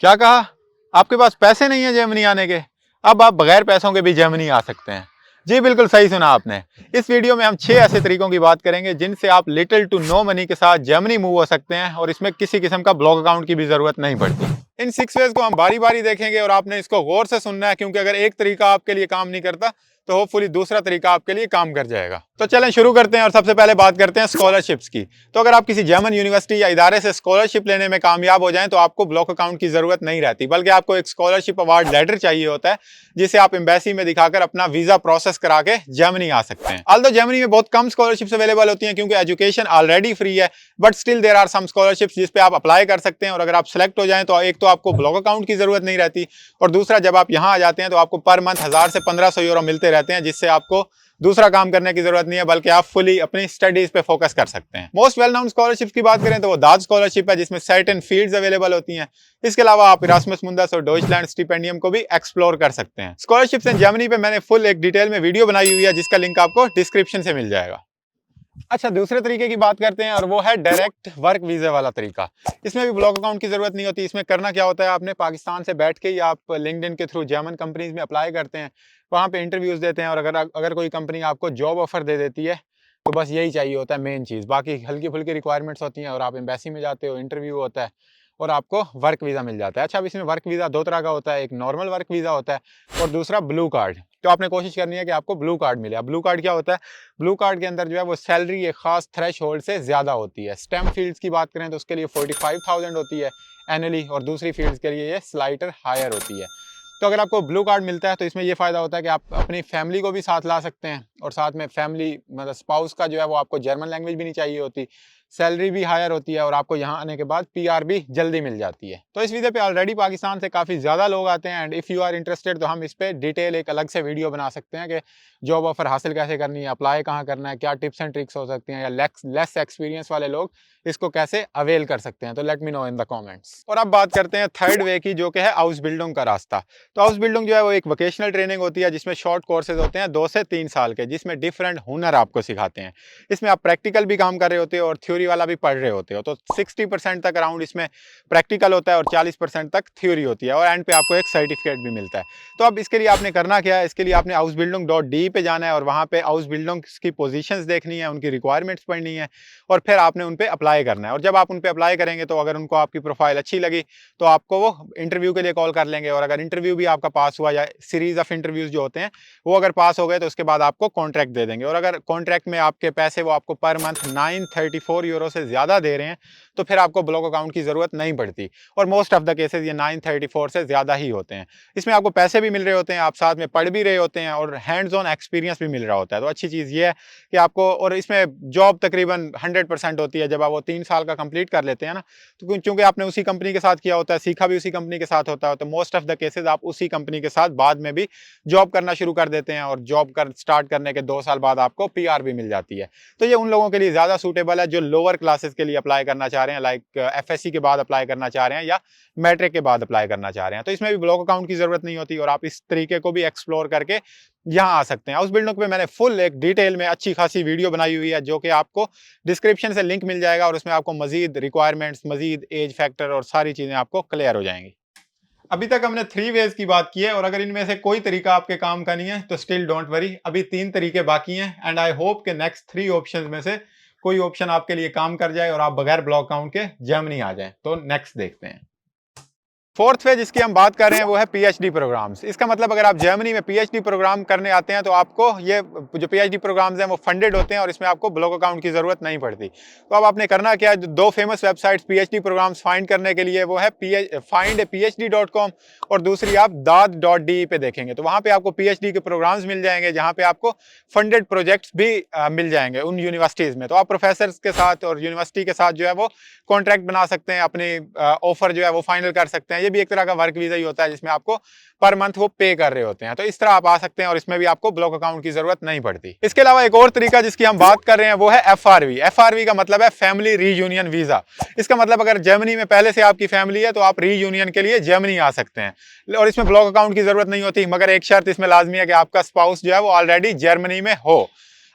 क्या कहा? आपके पास पैसे नहीं है जर्मनी आने के? अब आप बगैर पैसों के भी जर्मनी आ सकते हैं। जी बिल्कुल सही सुना आपने। इस वीडियो में हम 6 ऐसे तरीकों की बात करेंगे जिनसे आप लिटिल टू नो मनी के साथ जर्मनी मूव हो सकते हैं और इसमें किसी किस्म का ब्लॉग अकाउंट की भी जरूरत नहीं पड़ती। इन 6 वेज को हम बारी बारी देखेंगे और आपने इसको गौर से सुनना है, क्योंकि अगर एक तरीका आपके लिए काम नहीं करता तो होपफुली दूसरा तरीका आपके लिए काम कर जाएगा। तो चलें शुरू करते हैं और सबसे पहले बात करते हैं स्कॉलरशिप्स की। तो अगर आप किसी जर्मन यूनिवर्सिटी या इदारे से स्कॉलरशिप लेने में कामयाब हो जाएं तो आपको ब्लॉक अकाउंट की जरूरत नहीं रहती, बल्कि आपको एक स्कॉलरशिप अवार्ड लेटर चाहिए होता है जिसे आप एम्बेसी में दिखाकर अपना वीजा प्रोसेस करा के जर्मनी आ सकते हैं। ऑल्दो जर्मनी में बहुत कम स्कॉलरशिप्स अवेलेबल होती हैं क्योंकि एजुकेशन ऑलरेडी फ्री है, but still there are some scholarships जिस पे आप अप्लाई कर सकते हैं और अगर आप सेलेक्ट हो जाएं तो एक तो आपको ब्लॉक अकाउंट की जरूरत नहीं रहती और दूसरा जब आप यहाँ आ जाते हैं तो आपको पर मंथ 1000 से 1500 यूरो मिलते रहते हैं, जिससे आपको दूसरा काम करने की जरूरत नहीं है, बल्कि आप फुली अपनी स्टडीज पे फोकस कर सकते हैं। मोस्ट वेल नोन स्कॉलरशिप की बात करें तो वो दाद स्कॉलरशिप है जिसमें सर्टेन फील्ड्स अवेलेबल होती हैं। इसके अलावा आप इरास्मस मुंडस और डॉइचलैंड स्टिपेंडियम को भी एक्सप्लोर कर सकते हैं। स्कॉलरशिप्स इन जर्मनी पे मैंने फुल एक डिटेल में वीडियो बनाई हुई है जिसका लिंक आपको डिस्क्रिप्शन से मिल जाएगा। अच्छा, दूसरे तरीके की बात करते हैं और वो है डायरेक्ट वर्क वीजा वाला तरीका। इसमें भी ब्लॉक अकाउंट की जरूरत नहीं होती। इसमें करना क्या होता है, आपने पाकिस्तान से बैठ के ही आप लिंक्डइन के थ्रू जर्मन कंपनीज में अप्लाई करते हैं, वहाँ पे इंटरव्यूज देते हैं और अगर कोई कंपनी आपको जॉब ऑफर दे देती है तो बस यही चाहिए होता है मेन चीज़। बाकी हल्की फुल्की रिक्वायरमेंट्स होती हैं और आप एम्बेसी में जाते हो, इंटरव्यू होता है और आपको वर्क वीज़ा मिल जाता है। अच्छा, अब इसमें वर्क वीज़ा दो तरह का होता है, एक नॉर्मल वर्क वीज़ा होता है और दूसरा ब्लू कार्ड। तो आपने कोशिश करनी है कि आपको ब्लू कार्ड मिले। अब ब्लू कार्ड क्या होता है? ब्लू कार्ड के अंदर जो है वो सैलरी एक खास थ्रेश होल्ड से ज़्यादा होती है। स्टेम फील्ड्स की बात करें तो उसके लिए 45,000 होती है एनुअली और दूसरी फील्ड्स के लिए ये स्लाइटर हायर होती है। तो अगर आपको ब्लू कार्ड मिलता है तो इसमें ये फ़ायदा होता है कि आप अपनी फैमिली को भी साथ ला सकते हैं और साथ में फैमिली मतलब स्पाउस का जो है वो आपको जर्मन लैंग्वेज भी नहीं चाहिए होती, सैलरी भी हायर होती है और आपको यहाँ आने के बाद पीआर भी जल्दी मिल जाती है। तो इस वीडियो पे ऑलरेडी पाकिस्तान से काफ़ी ज़्यादा लोग आते हैं and if you are interested तो हम इस पर डिटेल एक अलग से वीडियो बना सकते हैं कि जॉब ऑफर हासिल कैसे करनी है, अप्लाई कहाँ करना है, क्या टिप्स एंड ट्रिक्स हो सकती हैं, या लेस एक्सपीरियंस वाले लोग इसको कैसे अवेल कर सकते हैं। तो let me know in the comments. और अब बात करते हैं थर्ड वे की, जो कि है हाउस बिल्डिंग का रास्ता। तो हाउस बिल्डिंग जो है वो एक वोकेशनल ट्रेनिंग होती है जिसमें शॉर्ट कोर्सेज होते हैं 2 से 3 साल के, जिसमें डिफरेंट हुनर आपको सिखाते हैं। इसमें आप प्रैक्टिकल भी काम कर रहे होते हो और थ्योरी वाला भी पढ़ रहे होते हो। तो 60% तक अराउंड इसमें प्रैक्टिकल होता है और 40% तक थ्योरी होती है और एंड पे आपको एक सर्टिफिकेट भी मिलता है। तो अब इसके लिए आपने करना क्या है, इसके लिए आपने hausbildung.de पे जाना है और वहाँ पे हाउस बिल्डिंग की पोजीशंस देखनी है, उनकी रिक्वायरमेंट्स पढ़नी है और फिर आपने उन पे अप्लाई करना है। और जब आप उन पे अप्लाई करेंगे तो अगर उनको आपकी प्रोफाइल अच्छी लगी तो आपको वो इंटरव्यू के लिए कॉल कर लेंगे और अगर इंटरव्यू भी आपका पास हुआ या सीरीज ऑफ इंटरव्यूज जो होते हैं वो अगर पास हो गए तो उसके बाद आपको कॉन्ट्रैक्ट दे देंगे। और अगर कॉन्ट्रैक्ट में आपके पैसे वो आपको पर मंथ 934 यूरो से ज़्यादा दे रहे हैं तो फिर आपको ब्लॉक अकाउंट की ज़रूरत नहीं पड़ती और मोस्ट ऑफ द केसेस ये 934 से ज़्यादा ही होते हैं। इसमें आपको पैसे भी मिल रहे होते हैं, आप साथ में पढ़ भी रहे होते हैं और हैंड्स ऑन एक्सपीरियंस भी मिल रहा होता है। तो अच्छी चीज़ ये है कि आपको, और इसमें जॉब तकरीबन 100% होती है जब आप वो 3 साल का कंप्लीट कर लेते हैं ना, तो चूंकि आपने उसी कंपनी के साथ किया होता है, सीखा भी उसी कंपनी के साथ होता है, तो मोस्ट ऑफ द केसेस आप उसी कंपनी के साथ बाद में भी जॉब करना शुरू कर देते हैं और जॉब कर स्टार्ट करने के 2 साल बाद आपको पीआर भी मिल जाती है। तो ये उन लोगों के लिए ज़्यादा सूटेबल है जो लोअर क्लासेस के लिए अप्लाई करना चाह रहे हैं, लाइक एफएससी के बाद अप्लाई करना चाह रहे हैं या मैट्रिक के बाद अप्लाई करना चाह रहे हैं। तो इसमें भी ब्लॉक अकाउंट की ज़रूरत नहीं होती और आप इस तरीके को भी एक्सप्लोर करके यहाँ आ सकते हैं। हाउस बिल्डिंग पे मैंने फुल एक डिटेल में अच्छी खासी वीडियो बनाई हुई है जो कि आपको डिस्क्रिप्शन से लिंक मिल जाएगा और उसमें आपको मजीद रिक्वायरमेंट्स, मजीद एज फैक्टर और सारी चीज़ें आपको क्लियर हो जाएंगी। अभी तक हमने 3 वेज की बात की है और अगर इनमें से कोई तरीका आपके काम का नहीं है तो स्टिल डोंट वरी, अभी 3 तरीके बाकी हैं एंड आई होप के नेक्स्ट 3 ऑप्शंस में से कोई ऑप्शन आपके लिए काम कर जाए और आप बगैर ब्लॉक अकाउंट के जर्मनी आ जाएं। तो नेक्स्ट देखते हैं। फोर्थ फेज जिसकी हम बात कर रहे हैं वो है पीएचडी प्रोग्राम्स। इसका मतलब अगर आप जर्मनी में पीएचडी प्रोग्राम करने आते हैं तो आपको ये जो पीएचडी प्रोग्राम्स हैं वो फंडेड होते हैं और इसमें आपको ब्लॉक अकाउंट की जरूरत नहीं पड़ती। तो अब आपने करना क्या है, 2 famous websites PhD programs find करने के लिए वो है findphd.com और दूसरी आप daad.de पे देखेंगे तो वहाँ पे आपको पीएचडी के प्रोग्राम्स मिल जाएंगे जहाँ पे आपको फंडेड प्रोजेक्ट्स भी मिल जाएंगे उन यूनिवर्सिटीज़ में। तो आप प्रोफेसर के साथ और यूनिवर्सिटी के साथ जो है वो कॉन्ट्रैक्ट बना सकते हैं, अपने ऑफर जो है वो फाइनल कर सकते हैं। ये भी एक तरह का वर्क वीजा ही होता है जिसमें आपको पर मंथ वो पे कर रहे होते हैं। तो इस तरह आप आ सकते हैं और इसमें भी आपको ब्लॉक अकाउंट की जरूरत नहीं पड़ती। इसके अलावा एक और तरीका जिसकी हम बात कर रहे हैं वो है एफआरवी। एफआरवी का मतलब है फैमिली रीयूनियन वीजा। इसका मतलब अगर जर्मनी में पहले से आपकी फैमिली है तो आप रीयूनियन के लिए जर्मनी आ सकते हैं और इसमें ब्लॉक अकाउंट की जरूरत नहीं होती, मगर एक शर्त इसमें लाजमी है कि आपका स्पाउस जो है वो ऑलरेडी जर्मनी में हो।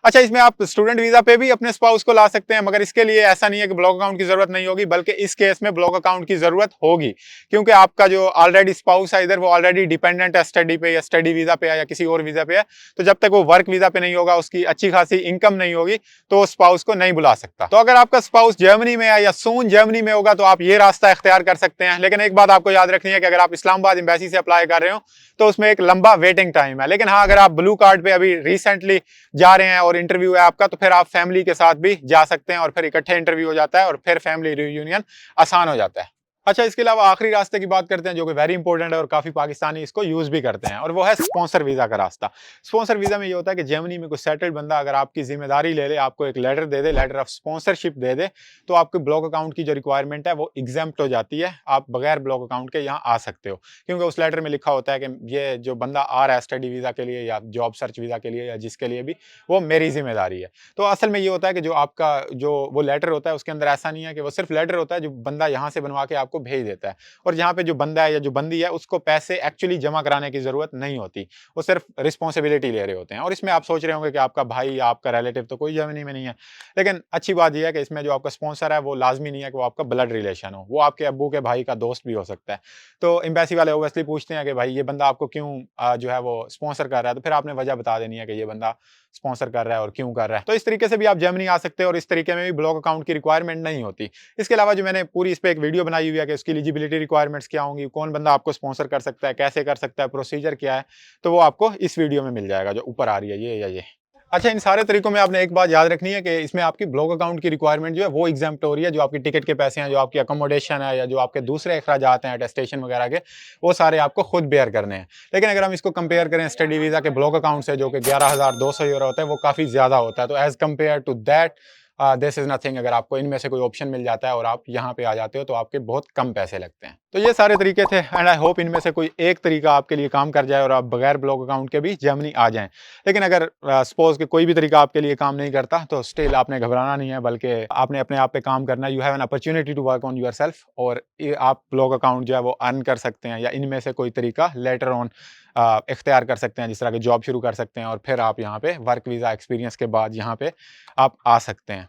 अच्छा, इसमें आप स्टूडेंट वीजा पे भी अपने स्पाउस को ला सकते हैं, मगर इसके लिए ऐसा नहीं है कि ब्लॉक अकाउंट की जरूरत नहीं होगी, बल्कि इस केस में ब्लॉक अकाउंट की जरूरत होगी, क्योंकि आपका जो ऑलरेडी स्पाउस है इधर वो ऑलरेडी डिपेंडेंट है स्टडी पे या स्टडी वीजा पे है या किसी और वीजा पे है। तो जब तक वो वर्क वीजा पे नहीं होगा, उसकी अच्छी खासी इनकम नहीं होगी, तो स्पाउस को नहीं बुला सकता। तो अगर आपका स्पाउस जर्मनी में है या सून जर्मनी में होगा, तो आप ये रास्ता इख्तियार कर सकते हैं। लेकिन एक बात आपको याद रखनी है कि अगर आप इस्लामाबाद एम्बेसी से अप्लाई कर रहे हो तो उसमें एक लंबा वेटिंग टाइम है। लेकिन हाँ, अगर आप ब्लू कार्ड पे अभी रिसेंटली जा रहे हैं और इंटरव्यू है आपका, तो फिर आप फैमिली के साथ भी जा सकते हैं और फिर इकट्ठे इंटरव्यू हो जाता है और फिर फैमिली रियूनियन आसान हो जाता है। अच्छा, इसके अलावा आखिरी रास्ते की बात करते हैं जो कि वेरी इंपॉर्टेंट है और काफी पाकिस्तानी इसको यूज भी करते हैं, और वो है स्पॉन्सर वीजा का रास्ता। स्पॉन्सर वीजा में ये होता है कि जर्मनी में कोई सेटल्ड बंदा अगर आपकी जिम्मेदारी ले ले, आपको एक लेटर दे दे, लेटर ऑफ स्पॉन्सरशिप दे दे, तो आपके ब्लॉक अकाउंट की जो रिक्वायरमेंट है वो एग्जेम्प्ट हो जाती है। आप बगैर ब्लॉक अकाउंट के यहाँ आ सकते हो, क्योंकि उस लेटर में लिखा होता है कि ये जो बंदा आ रहा है स्टडी वीजा के लिए या जॉब सर्च वीजा के लिए या जिसके लिए भी, वो मेरी जिम्मेदारी है। तो असल में ये होता है कि जो आपका जो वो लेटर होता है उसके अंदर ऐसा नहीं है कि वो सिर्फ लेटर होता है जो बंदा यहाँ से बनवा के आपको भेज देता है, और जहाँ पे जो बंदा है या जो बंदी है उसको पैसे एक्चुअली जमा कराने की जरूरत नहीं होती, वो सिर्फ रिस्पॉन्सिबिलिटी ले रहे होते हैं। और इसमें आप सोच रहे होंगे कि आपका भाई या आपका रिलेटिव तो कोई जर्मनी में नहीं है, लेकिन अच्छी बात यह है कि इसमें जो आपका स्पॉन्सर है वो लाजमी नहीं है कि वो आपका ब्लड रिलेशन हो, वो आपके अब्बू के भाई का दोस्त भी हो सकता है। तो एम्बेसी वाले ओबियसली पूछते हैं कि भाई ये बंदा आपको क्यों जो है वो स्पॉन्सर कर रहा है, तो फिर आपने वजह बता देनी है कि ये बंदा स्पॉन्सर कर रहा है और क्यों कर रहा है। तो इस तरीके से भी आप जर्मनी आ सकते हैं और इस तरीके में भी ब्लॉक अकाउंट की रिक्वायरमेंट नहीं होती। इसके अलावा जो मैंने पूरी इस पे एक वीडियो बनाई हुई है कि उसकी एलिजिबिलिटी रिक्वायरमेंट्स क्या होंगी, कौन बंदा आपको स्पॉन्सर कर सकता है, कैसे कर सकता है, प्रोसीजर क्या है, तो वो आपको इस वीडियो में मिल जाएगा जो ऊपर आ रही है, ये या ये। अच्छा, इन सारे तरीकों में आपने एक बात याद रखनी है कि इसमें आपकी ब्लॉक अकाउंट की रिक्वायरमेंट जो है वो एग्जाम्प्ट हो रही है। जो आपकी टिकट के पैसे हैं, जो आपकी अकोमोडेशन है, या जो आपके दूसरे अखराजात हैं अटेस्टेशन वगैरह के, वो सारे आपको खुद बेयर करने हैं। लेकिन अगर हम इसको कंपेयर करें स्टडी वीजा के ब्लॉक अकाउंट से, जो कि 11,200 यूरो होता है, वो काफ़ी ज़्यादा होता है। तो as compare to that this is nothing. अगर आपको इनमें से कोई ऑप्शन मिल जाता है और आप यहाँ पे आ जाते हो तो आपके बहुत कम पैसे लगते हैं। तो ये सारे तरीके थे, एंड आई होप इनमें से कोई एक तरीका आपके लिए काम कर जाए और आप बगैर ब्लॉक अकाउंट के भी जर्मनी आ जाएं। लेकिन अगर सपोज कि कोई भी तरीका आपके लिए काम नहीं करता, तो स्टिल आपने घबराना नहीं है, बल्कि आपने अपने आप पे काम करना है। You have an opportunity to work on your self, और आप ब्लॉक अकाउंट जो है वो अर्न कर सकते हैं, या इनमें से कोई तरीका लेटर ऑन इख्तियार कर सकते हैं, जिस तरह की जॉब शुरू कर सकते हैं और फिर आप यहाँ पे वर्क वीज़ा एक्सपीरियंस के बाद यहाँ पे आप आ सकते हैं।